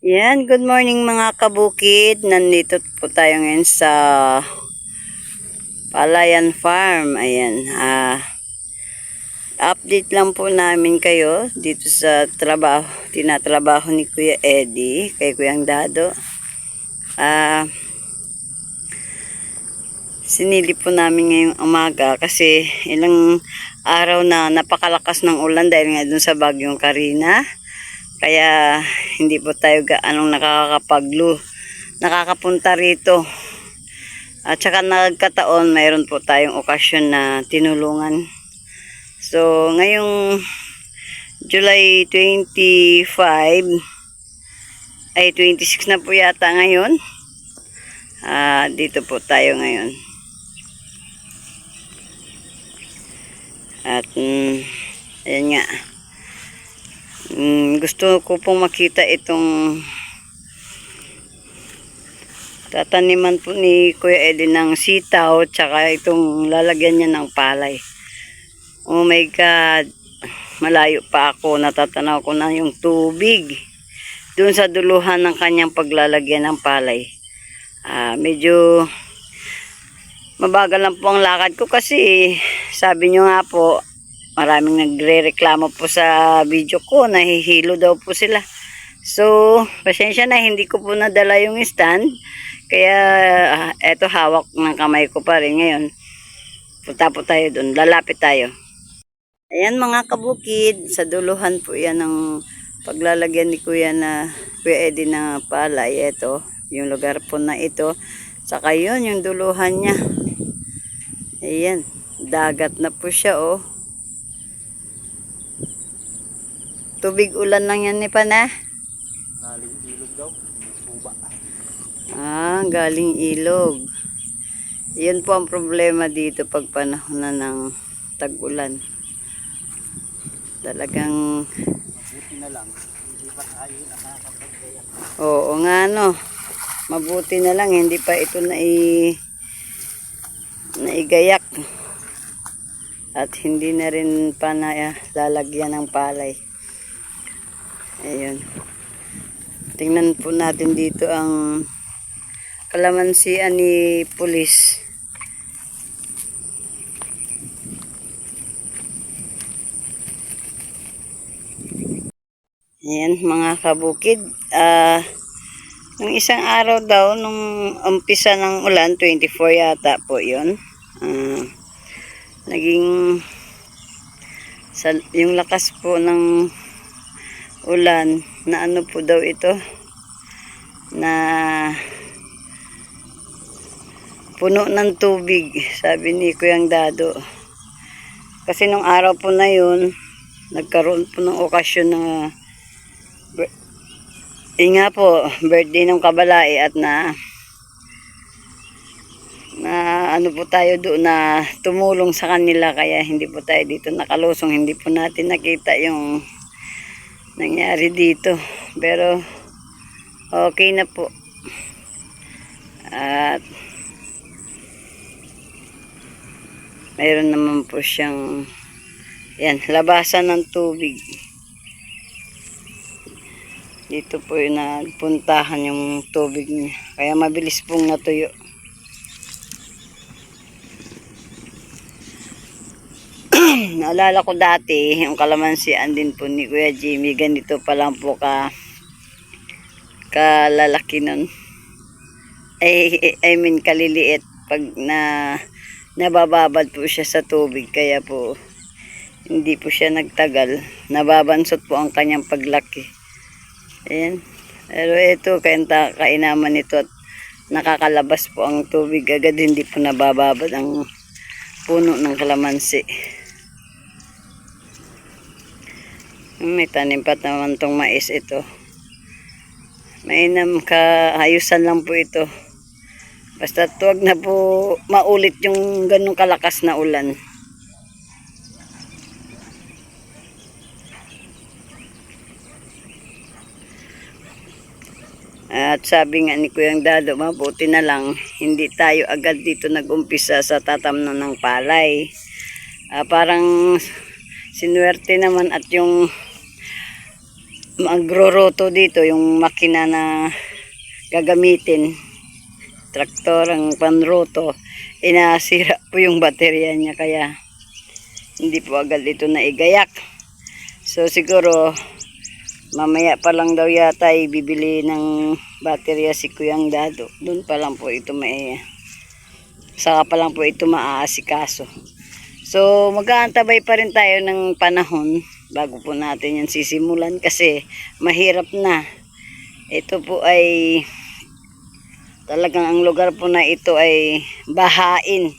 Yan, good morning mga kabukid. Nandito po tayo ngayon sa Palayan Farm. Ayan, update lang po namin kayo dito sa trabaho, tinatrabaho ni Kuya Eddie, kay Kuyang Dado. Sinili po namin ngayong umaga kasi ilang araw na napakalakas ng ulan dahil nga dun sa bagyong Karina. Kaya hindi po tayo gaanong nakakapunta rito. At saka nagkataon, mayroon po tayong okasyon na tinulungan. So, ngayong July 25, ay 26 na po yata ngayon. Dito po tayo ngayon. At, ayan nga. Gusto ko pong makita itong tataniman po ni Kuya Eddie ng sitaw, tsaka itong lalagyan niya ng palay. Oh my God, malayo pa ako, natatanaw ko na yung tubig doon sa duluhan ng kanyang paglalagyan ng palay. Medyo mabagal lang po ang lakad ko kasi sabi nyo nga po, maraming nagre-reklamo po sa video ko, nahihilo daw po sila. So, pasensya na, hindi ko po nadala yung stand. Kaya, eto hawak ng kamay ko pa rin ngayon. Punta po tayo doon, lalapit tayo. Ayan mga kabukid, sa duluhan po yan ng paglalagyan ni Kuya Eddie na palay. Eto, yung lugar po na ito. Saka yun, yung duluhan niya. Ayan, dagat na po siya oh. Tubig ulan lang yan ni Pana. Galing ilog daw, suba. Galing ilog. Yan po ang problema dito pag panahon na ng tag-ulan. Talagang Mabuti na lang, hindi pa tayo nakakapagkaya. oo nga no. Mabuti na lang hindi pa ito naigayak. At hindi na rin pa lalagyan ng palay. Ayun. Tingnan po natin dito ang kalamansian ni Pulis. Ayan mga kabukid. Nung isang araw daw, nung umpisa ng ulan, 24 yata po yun. Naging yung lakas po ng ulan na ano po daw ito, na puno ng tubig, sabi ni Kuyang Dado. Kasi nung araw po na yun, nagkaroon po ng okasyon na nga po, birthday ng Kabalai at na ano po tayo doon na tumulong sa kanila, kaya hindi po tayo dito nakalusong, hindi po natin nakita yung nangyari dito, pero okay na po. At mayroon naman po siyang yan, labasan ng tubig dito po yung nagpuntahan yung tubig niya, kaya mabilis pong natuyo. Naalala ko dati, yung kalamansian din po ni Kuya Jimmy, ganito pa lang po kalalaki nun. I mean, kaliliit pag nabababad po siya sa tubig, kaya po hindi po siya nagtagal. Nababansot po ang kanyang paglaki. Ayan. Pero ito, kainaman nito at nakakalabas po ang tubig agad, hindi po nabababad ang puno ng kalamansi. May tanim pa naman tong mais ito. Mainam kaayusan lang po ito. Basta tuwag na po maulit yung ganong kalakas na ulan. At sabi nga ni Kuyang Dado, mabuti na lang hindi tayo agad dito nag-umpisa sa tatamnan ng palay. Parang sinuwerte naman at yung magroroto dito yung makina na gagamitin, traktor ang panroto, inasira po yung baterya niya kaya hindi po agad ito naigayak. So siguro mamaya pa lang daw yata ibibili ng baterya si Kuyang Dado. Doon pa lang po ito saka pa lang po ito maaasikaso. So mag-aantabay pa rin tayo ng panahon bago po natin yan sisimulan kasi mahirap na. Ito po ay talagang ang lugar po na ito ay bahain.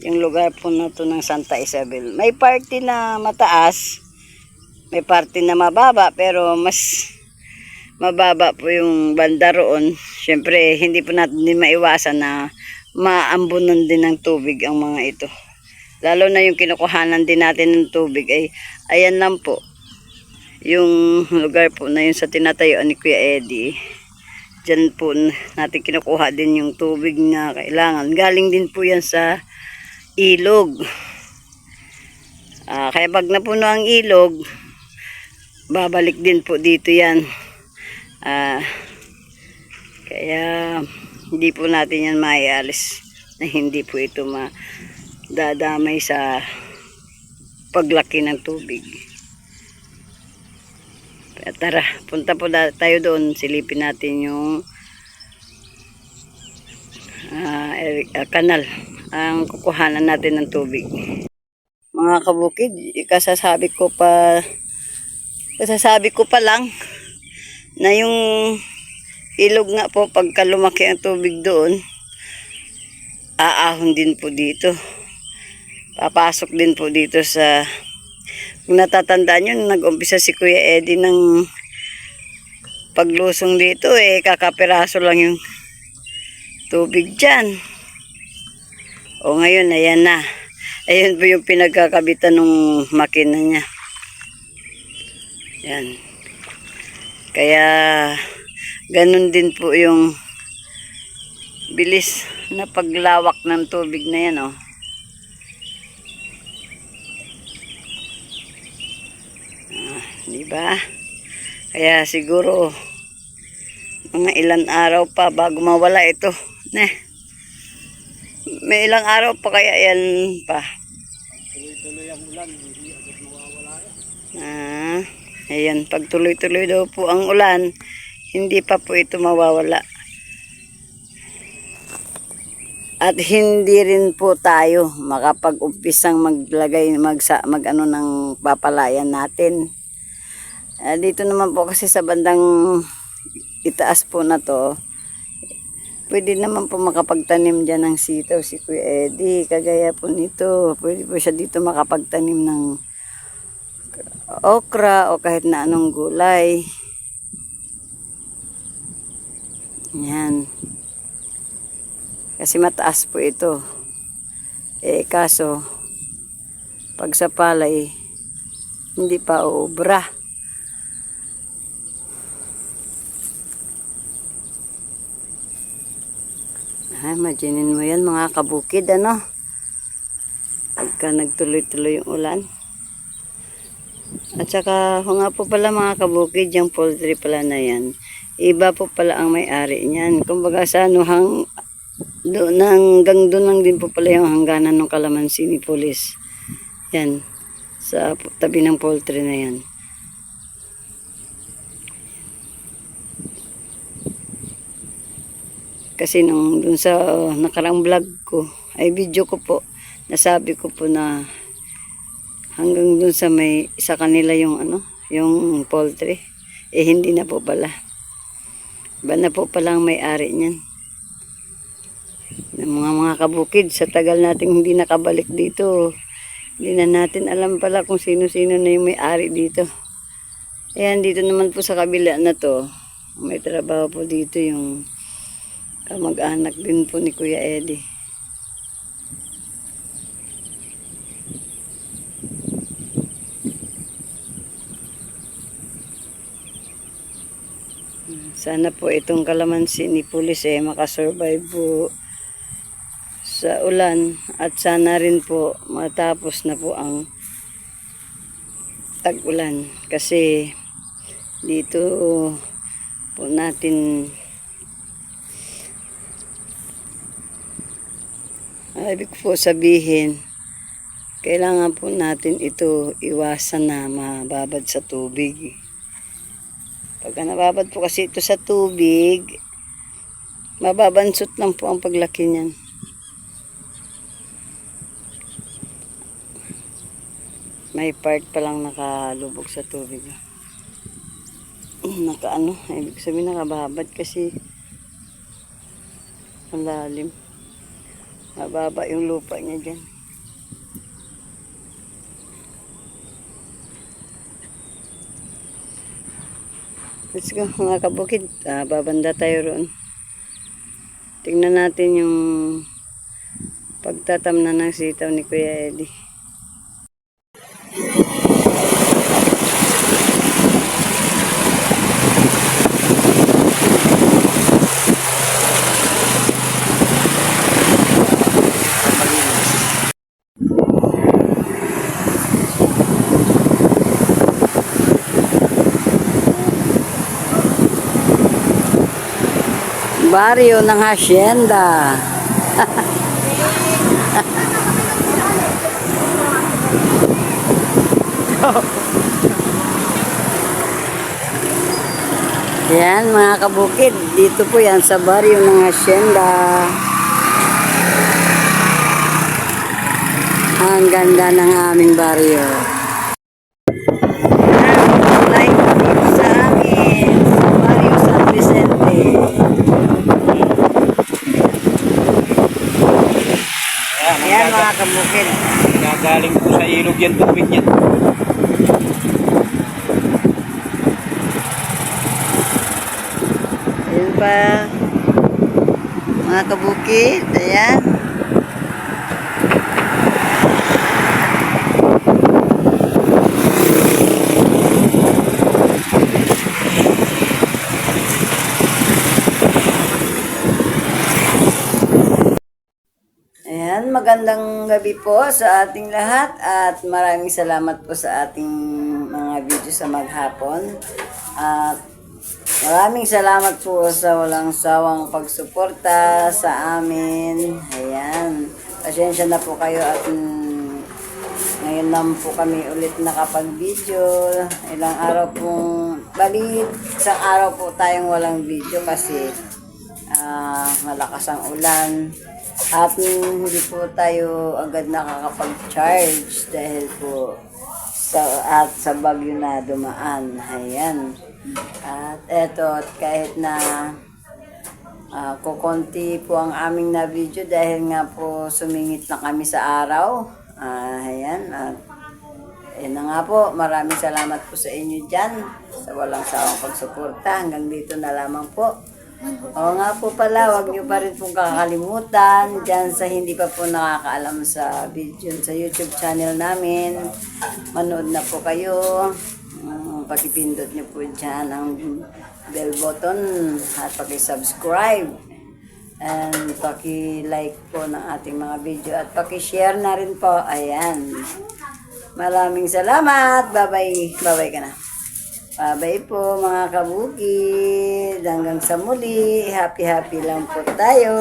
Yung lugar po na to ng Santa Isabel. May party na mataas, may party na mababa, pero mas mababa po yung banda roon. Siyempre, hindi po natin din maiwasan na maambunan din ng tubig ang mga ito. Lalo na yung kinukuhanan din natin ng tubig ay ayan lang po. Yung lugar po na yun sa tinatayuan ni Kuya Eddie. Diyan po natin kinukuha din yung tubig na kailangan. Galing din po yan sa ilog. Kaya pag napuno ang ilog, babalik din po dito yan. Kaya hindi po natin yan maialis na hindi po ito dadamay sa paglaki ng tubig. Kaya tara, punta po tayo doon, silipin natin yung kanal, ang kukuhanan natin ng tubig. Mga kabukid, kasasabi ko pa lang na yung ilog nga po pagka lumaki ang tubig doon, aahon din po dito. Papasok din po dito sa, kung natatandaan nyo, nag-umpisa si Kuya Eddie ng paglusong dito, kakapiraso lang yung tubig dyan. O ngayon, ayan na. Ayan po yung pinagkakabitan ng makina niya. Yan. Kaya, ganun din po yung bilis na paglawak ng tubig na yan, oh. Diba? Kaya siguro mga ilang araw pa bago mawala ito. May ilang araw pa kaya yan pa. Tuloy-tuloy ang ulan, hindi agad mawawala yan. Ayan, pag tuloy-tuloy daw po ang ulan, hindi pa po ito mawawala. At hindi rin po tayo makapag-umpisang maglagay mag-ano ng papalayan natin. Dito naman po kasi sa bandang itaas po na to, pwede naman po makapagtanim dyan ng sitaw si Kuya Eddie. Kagaya po nito, pwede po siya dito makapagtanim ng okra o kahit na anong gulay. Yan. Kasi mataas po ito. Kaso, pag sa palay, hindi pa uubra. Imaginin mo yan mga kabukid, ano? Pagka nagtuloy-tuloy yung ulan. At saka, nga po pala mga kabukid, yung poultry pala na yan, iba po pala ang may-ari niyan. Kumbaga sa ano, hanggang doon lang din po pala yung hangganan ng kalamansi ni Police. Yan, sa tabi ng poultry na yan. Kasi nung dun sa nakarang vlog ko, ay video ko po, nasabi ko po na hanggang dun sa sa kanila yung yung poultry, hindi na po pala. Iba na po pala ang may-ari niyan. Mga kabukid, sa tagal nating hindi nakabalik dito, hindi na natin alam pala kung sino-sino na yung may-ari dito. Ayan, dito naman po sa kabila na to, may trabaho po dito yung kamag-anak din po ni Kuya Eddie. Sana po itong kalamansi ni Police makasurvive po sa ulan at sana rin po matapos na po ang tag-ulan kasi Dito po natin ibig po sabihin, kailangan po natin ito iwasan na mababad sa tubig. Pagka nababad po kasi ito sa tubig, mababansot lang po ang paglaki niyan. May part pa lang nakalubog sa tubig. Ibig sabihin nakababad kasi malalim. Mababa yung lupa niya dyan. Let's go mga kabukid. Babanda tayo roon. Tingnan natin yung pagtatamnan ng sitaw ni Kuya Eddie. Baryo ng Hacienda. Yan mga kabukid, dito po yan sa baryo ng Hacienda. Ang ganda ng aming baryo. Like dito sa amin, sa baryo San Vicente. Ayan mga kabukid. Gagaling po sa ilog yan, tubig yan. Ayan pa. Mga kabukid. Ayan. Ayan, magandang gabi po sa ating lahat at maraming salamat po sa ating mga video sa maghapon. At maraming salamat po sa walang sawang pagsuporta sa amin. Ayan, pasensya na po kayo at ngayon lang po kami ulit nakapag-video. Ilang araw pong, isang araw po tayong walang video kasi malakas ang ulan. At hindi po tayo agad nakakapag-charge dahil po sa bagyo na dumaan. Ayan. At eto, kahit na kukonti po ang aming na video dahil nga po sumingit na kami sa araw. Ayan. At ayan na nga po, maraming salamat po sa inyo dyan sa walang sawang pagsuporta. Hanggang dito na lamang po. Oo nga po pala, huwag nyo pa rin pong kakalimutan dyan sa hindi pa po nakakaalam sa video sa YouTube channel namin. Manood na po kayo. Pakipindot nyo po dyan ang bell button at pakisubscribe. And paki-like po ng ating mga video at paki-share na rin po. Ayan. Maraming salamat. Bye-bye. Bye-bye ka na. Bye-bye po mga kabukid. Hanggang sa muli. Happy lang po tayo.